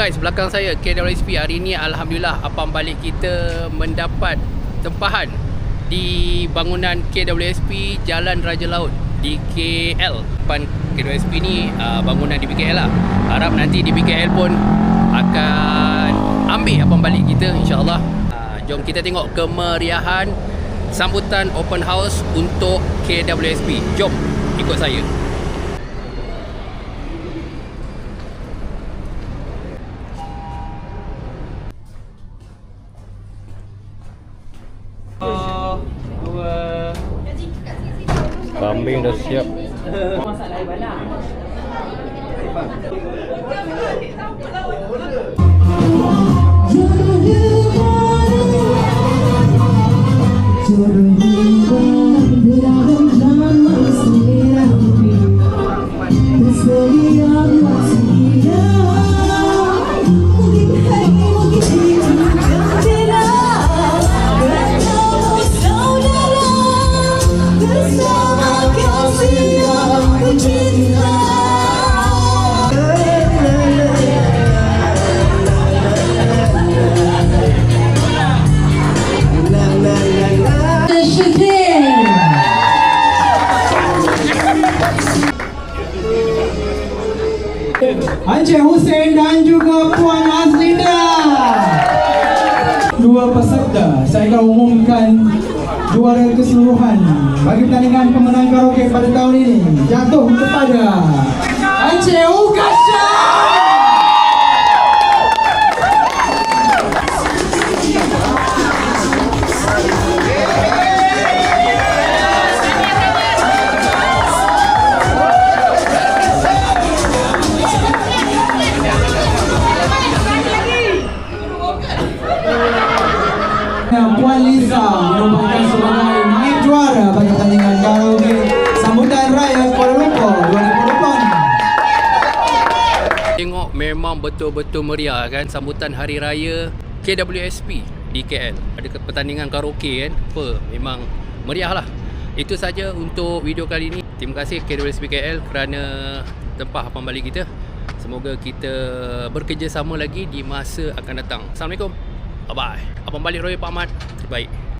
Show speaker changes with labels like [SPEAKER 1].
[SPEAKER 1] guys, belakang saya KWSP. Hari ni alhamdulillah abang balik kita mendapat tempahan di bangunan KWSP Jalan Raja Laut di KL. Depan KWSP ni bangunan di BKL lah. Harap nanti di BKL pun akan ambil abang balik kita insyaAllah. Jom kita tengok kemeriahan sambutan open house untuk KWSP. Jom ikut saya. Kambing dah siap.
[SPEAKER 2] Masak lain banyak.
[SPEAKER 3] Encik Hussein dan juga Puan Azlinda. Dua peserta, saya akan umumkan juara keseluruhan bagi pertandingan pemenang karaoke pada tahun ini jatuh kepada Encik Ukasha. Puan Liza merupakan sebagai naib juara bagi pertandingan karaoke sambutan raya Kuala Lumpur 2020.
[SPEAKER 1] Tengok memang betul-betul meriah kan sambutan hari raya KWSP di KL. Ada pertandingan karaoke kan. Memang meriah lah. Itu saja untuk video kali ini. Terima kasih KWSP KL kerana tempah abang balik kita. Semoga kita bekerjasama lagi di masa akan datang. Assalamualaikum. Bye-bye. Abang balik Roy Pak Ahmad. Terbaik.